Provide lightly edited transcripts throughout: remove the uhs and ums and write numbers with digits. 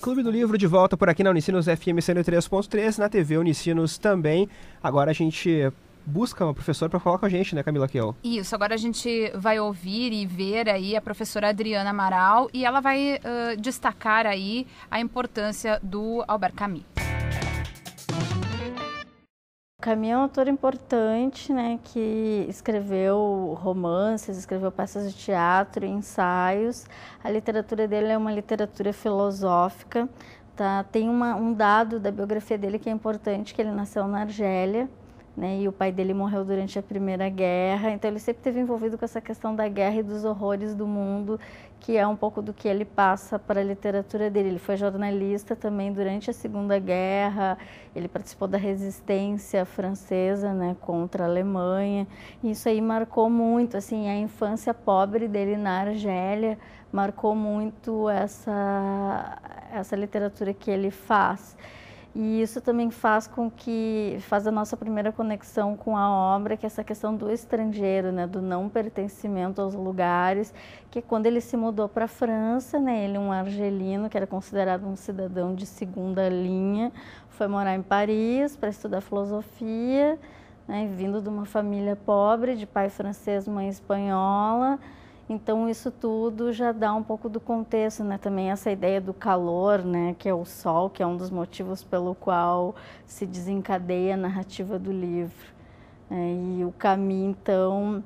Clube do Livro de volta por aqui na Unicinos FM 103.3, na TV Unicinos também. Agora a gente busca uma professora para falar com a gente, né, Camila Kiel? Isso, agora a gente vai ouvir e ver aí a professora Adriana Amaral e ela vai destacar aí a importância do Albert Camus. Camus é um autor importante, né, que escreveu romances, escreveu peças de teatro, ensaios. A literatura dele é uma literatura filosófica. Tá? Tem um dado da biografia dele que é importante, que ele nasceu na Argélia, né, e o pai dele morreu durante a Primeira Guerra. Então ele sempre esteve envolvido com essa questão da guerra e dos horrores do mundo, que é um pouco do que ele passa para a literatura dele. Ele foi jornalista também durante a Segunda Guerra, ele participou da resistência francesa, né, contra a Alemanha. E isso aí marcou muito, assim, a infância pobre dele na Argélia marcou muito essa literatura que ele faz. E isso também faz a nossa primeira conexão com a obra, que é essa questão do estrangeiro, né, do não pertencimento aos lugares, que quando ele se mudou para a França, né, ele um argelino, que era considerado um cidadão de segunda linha, foi morar em Paris para estudar filosofia, né, vindo de uma família pobre, de pai francês, mãe espanhola. Então isso tudo já dá um pouco do contexto, né? Também essa ideia do calor, né? Que é o sol, que é um dos motivos pelo qual se desencadeia a narrativa do livro. E o Camus, então,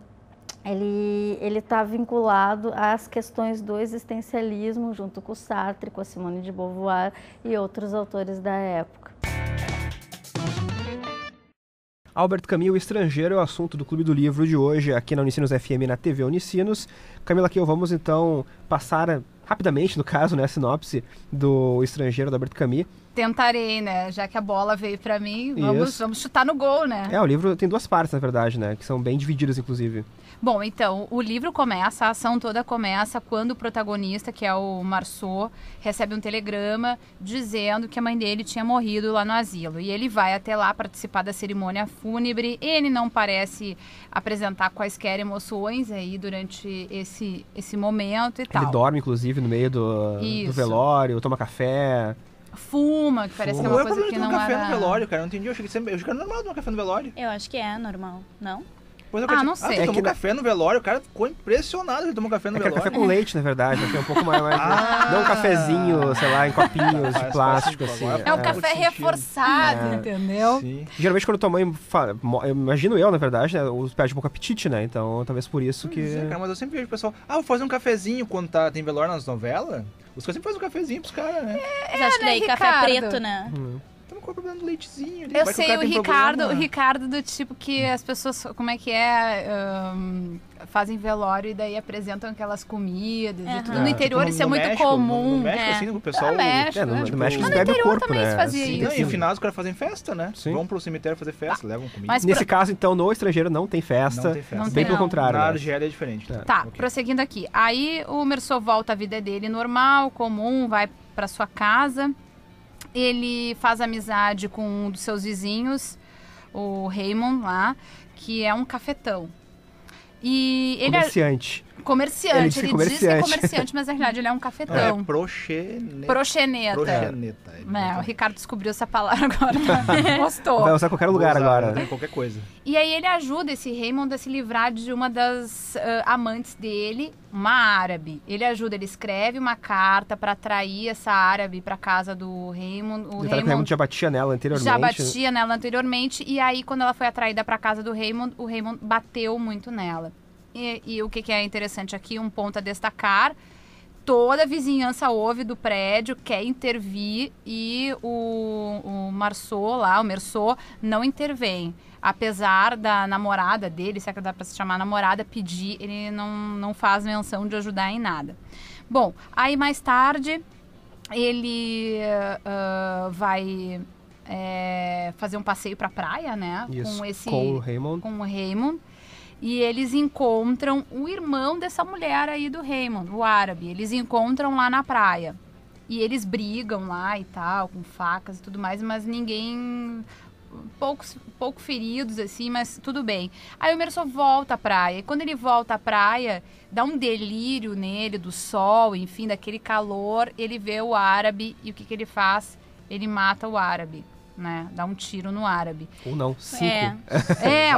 ele está vinculado às questões do existencialismo, junto com o Sartre, com a Simone de Beauvoir e outros autores da época. Albert Camus, O Estrangeiro, é o assunto do Clube do Livro de hoje, aqui na Unicinos FM, na TV Unicinos. Camila Kiel, vamos então passar rapidamente, no caso, né, a sinopse do Estrangeiro, do Albert Camus. Tentarei, né? Já que a bola veio para mim, vamos chutar no gol, né? O livro tem duas partes, na verdade, né, que são bem divididas, inclusive. Bom, então, o livro começa, a ação toda começa quando o protagonista, que é o Marceau, recebe um telegrama dizendo que a mãe dele tinha morrido lá no asilo. E ele vai até lá participar da cerimônia fúnebre. Ele não parece apresentar quaisquer emoções aí durante esse momento e tal. Ele dorme, inclusive, no meio do velório, toma café... Fuma, que parece que é uma coisa que não era... café no velório, cara, eu não entendi, eu achei que era normal tomar café no velório. Eu acho que é normal, não? Não sei. Ele tomou café no velório, o cara ficou impressionado que ele tomou café no velório. É café com leite, na verdade, que é um pouco mais... não um cafezinho, sei lá, em copinhos de plástico, assim. É um café reforçado, entendeu? Sim. Geralmente quando tua mãe fala, imagino eu, na verdade, né, perde um pouco apetite, né, então talvez por isso que... Cara, mas eu sempre vejo o pessoal, vou fazer um cafezinho quando tem velório nas novelas. Os caras sempre fazem um cafezinho pros caras, né? Mas acho que daí café preto, né? Qual o problema do leitezinho? Eu sei, o Ricardo do tipo que as pessoas, como é que é, fazem velório e daí apresentam aquelas comidas e tudo. No interior isso é muito México, comum. No México, assim, o pessoal... No México eles bebem o corpo, também né? se fazia isso. E no final os caras fazem festa, né? Sim. Vão pro cemitério fazer festa, levam comida. Mas nesse caso, então, no Estrangeiro não tem festa. Não tem festa. Bem pelo contrário. Na Argélia é diferente. Tá, prosseguindo aqui. Aí o Marceau volta à vida dele normal, comum, vai pra sua casa. Ele faz amizade com um dos seus vizinhos, o Raymond lá, que é um cafetão. E ele comerciante. Ele diz que é comerciante, mas na verdade ele é um cafetão. É proxeneta. Proxeneta. O Ricardo descobriu essa palavra agora. Gostou. Vai usar em qualquer lugar agora. Qualquer coisa. E aí ele ajuda esse Raymond a se livrar de uma das amantes dele, uma árabe. Ele escreve uma carta para atrair essa árabe para casa do Raymond. O Raymond já batia nela anteriormente. E aí quando ela foi atraída para casa do Raymond, o Raymond bateu muito nela. E o que é interessante aqui, um ponto a destacar, toda a vizinhança ouve do prédio, quer intervir e o Marceau não intervém. Apesar da namorada dele, se é que dá para se chamar namorada, pedir, ele não faz menção de ajudar em nada. Bom, aí mais tarde ele vai fazer um passeio para a praia, né? Isso, com o Raymond. E eles encontram o irmão dessa mulher aí do Raymond, o árabe. Eles encontram lá na praia. E eles brigam lá e tal, com facas e tudo mais, mas ninguém pouco feridos, assim, mas tudo bem. Aí o Merceau volta à praia. E quando ele volta à praia, dá um delírio nele do sol, enfim, daquele calor. Ele vê o árabe e o que ele faz? Ele mata o árabe, né? Dá um tiro no árabe. Ou não, 5.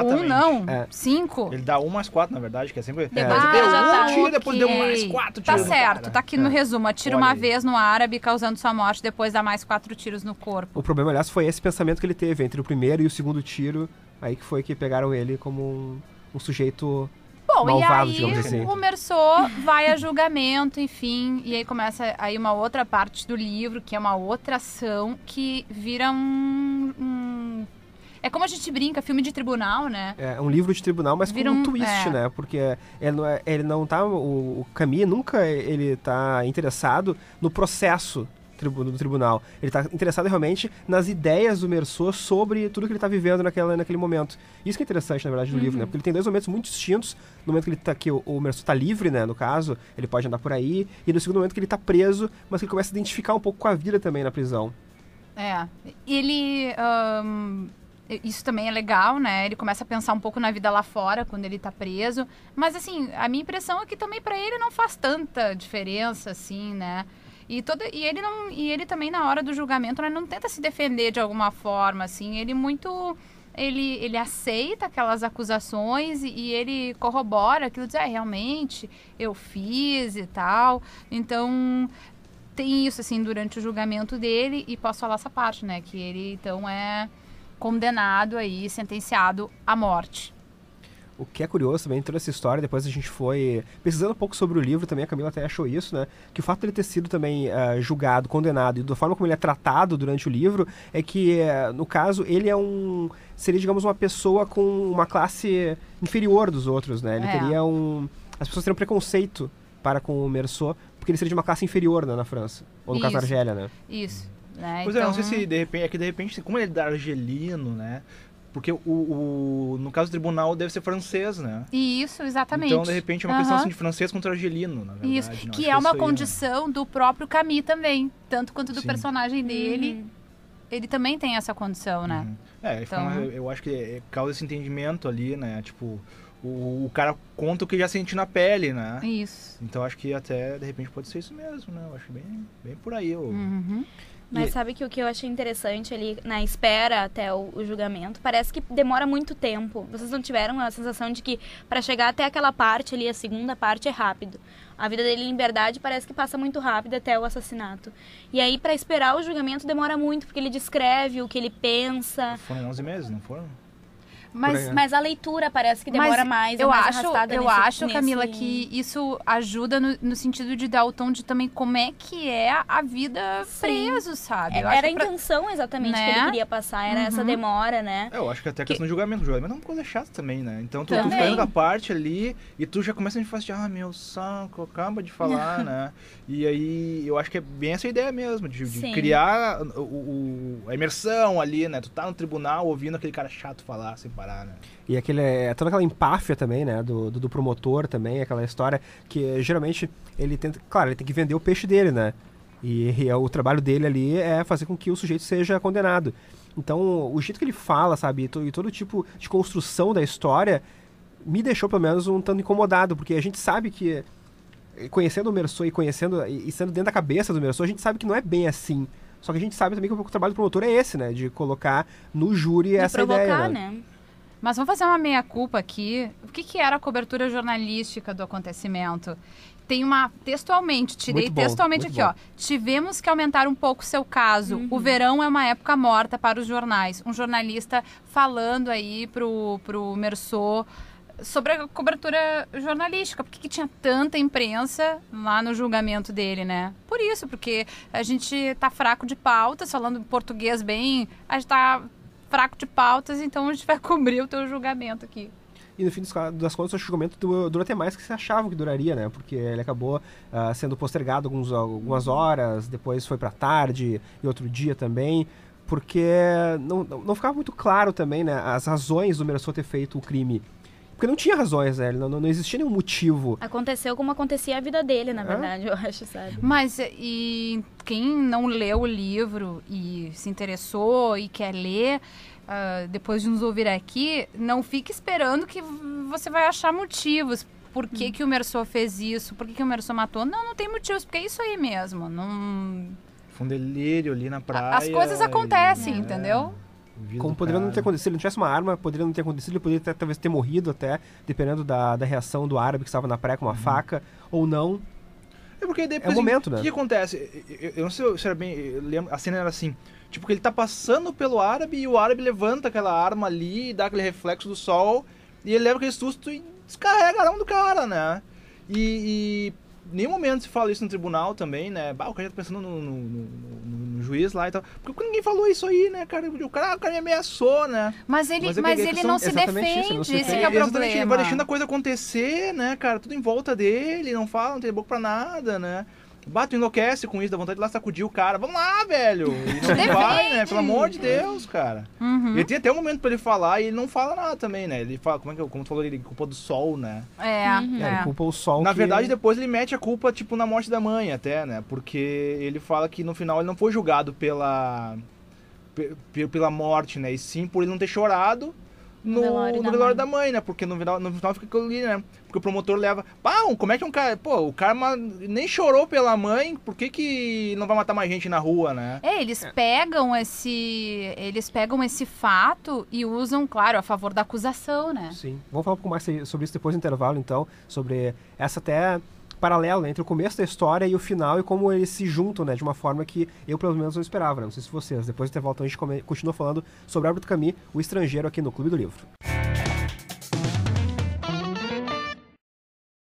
Um não. 5. Ele dá 1 mais 4, na verdade, que é sempre... Depois deu já tá tiro, depois deu mais 4 tiros Tá no certo, cara. tá aqui no resumo. Atira Olha uma aí. vez no árabe, causando sua morte, depois dá mais 4 tiros no corpo. O problema, aliás, foi esse pensamento que ele teve entre o primeiro e o segundo tiro, aí que foi que pegaram ele como um sujeito Bom, malvado, e digamos aí assim. o Merceau vai a julgamento, enfim, e aí começa aí uma outra parte do livro, que é uma outra ação, que vira é como a gente brinca, filme de tribunal, né? É um livro de tribunal, mas Vira com um twist, né? Porque ele não tá... O Camus nunca ele tá interessado no processo do tribunal. Ele tá interessado realmente nas ideias do Merceau sobre tudo que ele tá vivendo naquele momento. Isso que é interessante, na verdade, do livro, né? Porque ele tem 2 momentos muito distintos. No momento que ele tá, que o Merceau tá livre, né? No caso, ele pode andar por aí. E no segundo momento que ele tá preso, mas que ele começa a identificar um pouco com a vida também na prisão. Ele... isso também é legal, né? Ele começa a pensar um pouco na vida lá fora, quando ele tá preso. Mas, assim, a minha impressão é que também pra ele não faz tanta diferença, assim, né? E ele também, na hora do julgamento, né, não tenta se defender de alguma forma, assim. Ele aceita aquelas acusações e ele corrobora aquilo, diz, realmente, eu fiz e tal. Então... tem isso, assim, durante o julgamento dele, e posso falar essa parte, né, que ele, então, é condenado aí, sentenciado à morte. O que é curioso também, toda essa história, depois a gente foi pesquisando um pouco sobre o livro, também a Camila até achou isso, né, que o fato de ele ter sido também julgado, condenado, e da forma como ele é tratado durante o livro, é que, no caso, ele seria, digamos, uma pessoa com uma classe inferior dos outros, né, ele teria as pessoas teriam preconceito para com o Merceau, porque ele seria de uma classe inferior, né, na França, ou no caso na Argélia, né. Isso. Né? Pois então... não sei se de repente, como ele é argelino, né? Porque no caso do tribunal deve ser francês, né? Isso, exatamente. Então, de repente, é uma questão assim, de francês contra argelino, na verdade. Isso, não, que é uma isso aí, condição do próprio Camus também, tanto quanto do personagem dele. Ele também tem essa condição, né? Então... eu acho que causa esse entendimento ali, né? Tipo, o cara conta o que já sente na pele, né? Isso. Então, acho que até, de repente, pode ser isso mesmo, né? Eu acho bem por aí. Mas sabe que o que eu achei interessante ali, na espera até o julgamento, parece que demora muito tempo. Vocês não tiveram a sensação de que para chegar até aquela parte ali, a segunda parte, é rápido? A vida dele em liberdade parece que passa muito rápido até o assassinato. E aí, para esperar o julgamento, demora muito, porque ele descreve o que ele pensa. Foram 11 meses, não foram? Mas a leitura parece que demora mais. Eu acho, Camila, que isso ajuda no sentido de dar o tom de também como é que é a vida preso, sabe? Era a intenção exatamente que ele queria passar, era essa demora, né? Eu acho que até a questão do julgamento. O julgamento é uma coisa chata também, né? Então tu fica indo da parte ali e tu já começa a falar meu saco, acaba de falar, né? E aí eu acho que é bem essa ideia mesmo, de criar a imersão ali, né? Tu tá no tribunal ouvindo aquele cara chato falar sem parar. Né? E toda aquela empáfia também, né, do promotor também, aquela história que geralmente ele tenta, claro, ele tem que vender o peixe dele, né, e o trabalho dele ali é fazer com que o sujeito seja condenado. Então, o jeito que ele fala, sabe, e todo tipo de construção da história me deixou pelo menos um tanto incomodado, porque a gente sabe que, conhecendo o Merceau e sendo dentro da cabeça do Merceau, a gente sabe que não é bem assim. Só que a gente sabe também que o trabalho do promotor é esse, né, de colocar no júri essa ideia, né? Mas vamos fazer uma meia-culpa aqui. O que era a cobertura jornalística do acontecimento? Tem textualmente, tirei textualmente aqui, ó. Tivemos que aumentar um pouco o seu caso. O verão é uma época morta para os jornais. Um jornalista falando aí pro Merceau sobre a cobertura jornalística. Por que tinha tanta imprensa lá no julgamento dele, né? Por isso, porque a gente tá fraco de pautas, falando português bem, a gente tá fraco de pautas, então a gente vai cobrir o teu julgamento aqui. E no fim das contas, o julgamento durou até mais que se achavam que duraria, né? Porque ele acabou sendo postergado algumas horas, depois foi pra tarde e outro dia também, porque não ficava muito claro também, né, as razões do Merceau ter feito o crime. Porque não tinha razões, né? Não existia nenhum motivo. Aconteceu como acontecia a vida dele, na verdade, eu acho, sabe? Mas e quem não leu o livro e se interessou e quer ler, depois de nos ouvir aqui, não fique esperando que você vai achar motivos. Por que que o Mersô fez isso? Por que o Mersô matou? Não tem motivos, porque é isso aí mesmo. Não... Foi um delírio ali na praia. As coisas acontecem, entendeu? Como poderia não ter acontecido, se ele não tivesse uma arma, poderia não ter acontecido, ele poderia talvez ter morrido até, dependendo da reação do árabe que estava na praia com uma faca, ou não. É porque depois, o momento, né? O que acontece? Eu não sei se era bem... Eu lembro, a cena era assim, tipo, que ele tá passando pelo árabe e o árabe levanta aquela arma ali, dá aquele reflexo do sol, e ele leva aquele susto e descarrega a arma do cara, né? E em nenhum momento se fala isso no tribunal também, né? O cara já tá pensando no juiz lá e tal. Porque ninguém falou isso aí, né, cara? O cara me ameaçou, né? Mas ele não se defende, esse que é o problema. Ele vai deixando a coisa acontecer, né, cara? Tudo em volta dele, não fala, não tem boca pra nada, né? Tu enlouquece com isso, dá vontade de lá sacudir o cara. Vamos lá, velho! E não vai, né? Pelo amor de Deus, cara. Ele tem até um momento pra ele falar e ele não fala nada também, né? Ele fala, como tu falou, ele culpa do sol, né? Ele culpa o sol. Na verdade, depois ele mete a culpa, tipo, na morte da mãe até, né? Porque ele fala que no final ele não foi julgado pela morte, né? E sim por ele não ter chorado no velório da mãe, né? Porque no final fica aquilo ali, né? Porque o promotor leva... como é que um cara... o cara nem chorou pela mãe, por que não vai matar mais gente na rua, né? Eles pegam esse fato e usam, claro, a favor da acusação, né? Sim. Vamos falar um pouco mais sobre isso depois do intervalo, então. Sobre essa até... paralelo entre o começo da história e o final e como eles se juntam, né, de uma forma que eu pelo menos não esperava, né? Não sei se vocês. Depois do intervalo, então, a gente continua falando sobre Albert Camus, O Estrangeiro, aqui no Clube do Livro.